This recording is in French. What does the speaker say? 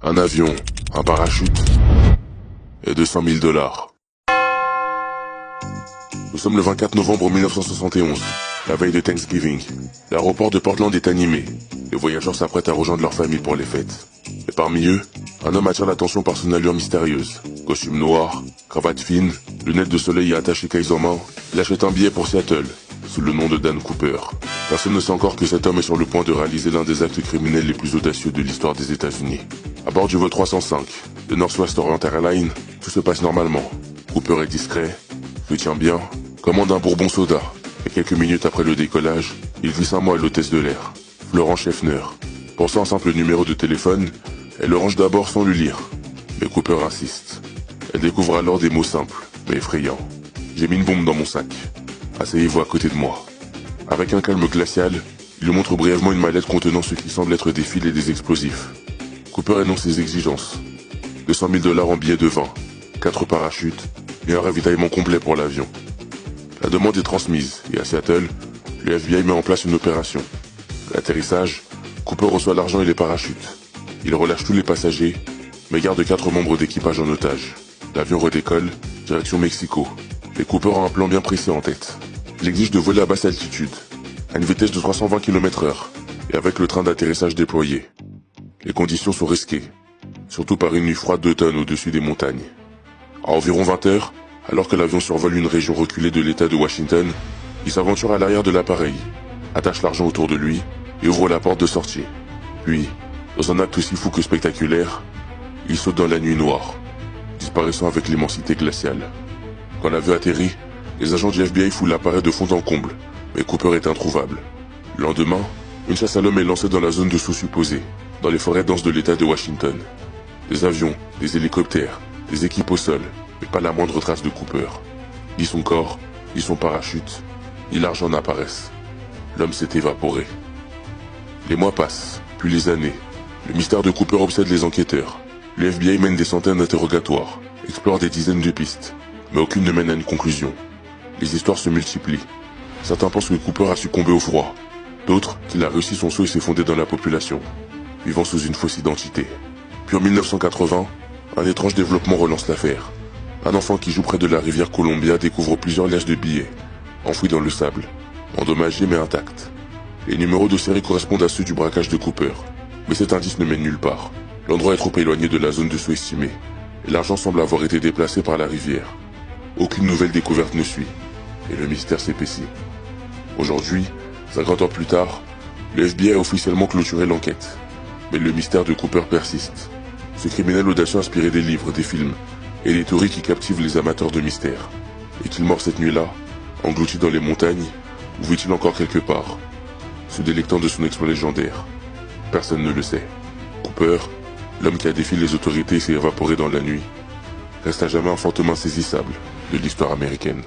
Un avion, un parachute et 200 000 $. Nous sommes le 24 novembre 1971, la veille de Thanksgiving. L'aéroport de Portland est animé. Les voyageurs s'apprêtent à rejoindre leur famille pour les fêtes. Et parmi eux, un homme attire l'attention par son allure mystérieuse. Costume noir, cravate fine, lunettes de soleil et attaché caisse en main, il achète un billet pour Seattle, sous le nom de Dan Cooper. Personne ne sait encore que cet homme est sur le point de réaliser l'un des actes criminels les plus audacieux de l'histoire des États-Unis. À bord du vol 305, de Northwest Orient Airlines, tout se passe normalement. Cooper est discret, se tient bien, commande un bourbon soda, et quelques minutes après le décollage, il glisse un mot à l'hôtesse de l'air, Florence Schaffner. Pensant à un simple numéro de téléphone, elle le range d'abord sans le lire. Mais Cooper insiste. Elle découvre alors des mots simples, mais effrayants. J'ai mis une bombe dans mon sac. Asseyez-vous à côté de moi. Avec un calme glacial, il lui montre brièvement une mallette contenant ce qui semble être des fils et des explosifs. Cooper énonce ses exigences. 200 000 $ en billets de vin, 4 parachutes et un ravitaillement complet pour l'avion. La demande est transmise et à Seattle, le FBI met en place une opération. À l'atterrissage, Cooper reçoit l'argent et les parachutes. Il relâche tous les passagers, mais garde 4 membres d'équipage en otage. L'avion redécolle, direction Mexico. Et Cooper a un plan bien précis en tête. Il exige de voler à basse altitude, à une vitesse de 320 km/h, et avec le train d'atterrissage déployé. Les conditions sont risquées, surtout par une nuit froide d'automne au-dessus des montagnes. À environ 20 heures, alors que l'avion survole une région reculée de l'État de Washington, il s'aventure à l'arrière de l'appareil, attache l'argent autour de lui et ouvre la porte de sortie. Puis, dans un acte aussi fou que spectaculaire, il saute dans la nuit noire, disparaissant avec l'immensité glaciale. Quand l'avion atterrit, les agents du FBI fouillent l'appareil de fond en comble, mais Cooper est introuvable. Le lendemain, une chasse à l'homme est lancée dans la zone de sous-supposée, dans les forêts denses de l'État de Washington. Des avions, des hélicoptères, des équipes au sol, mais pas la moindre trace de Cooper. Ni son corps, ni son parachute, ni l'argent n'apparaissent. L'homme s'est évaporé. Les mois passent, puis les années. Le mystère de Cooper obsède les enquêteurs. Le FBI mène des centaines d'interrogatoires, explore des dizaines de pistes, mais aucune ne mène à une conclusion. Les histoires se multiplient. Certains pensent que Cooper a succombé au froid, d'autres qu'il a réussi son saut et s'est fondé dans la population, vivant sous une fausse identité. Puis en 1980, un étrange développement relance l'affaire. Un enfant qui joue près de la rivière Columbia découvre plusieurs liasses de billets, enfouis dans le sable, endommagés mais intacts. Les numéros de série correspondent à ceux du braquage de Cooper, mais cet indice ne mène nulle part. L'endroit est trop éloigné de la zone de saut estimée, et l'argent semble avoir été déplacé par la rivière. Aucune nouvelle découverte ne suit, et le mystère s'épaissit. Aujourd'hui, 50 ans plus tard, le FBI a officiellement clôturé l'enquête. Mais le mystère de Cooper persiste. Ce criminel audacieux a inspiré des livres, des films, et des théories qui captivent les amateurs de mystère. Est-il mort cette nuit-là, englouti dans les montagnes, ou vit-il encore quelque part, se délectant de son exploit légendaire? Personne ne le sait. Cooper, l'homme qui a défié les autorités et s'est évaporé dans la nuit, reste à jamais un fantôme insaisissable de l'histoire américaine.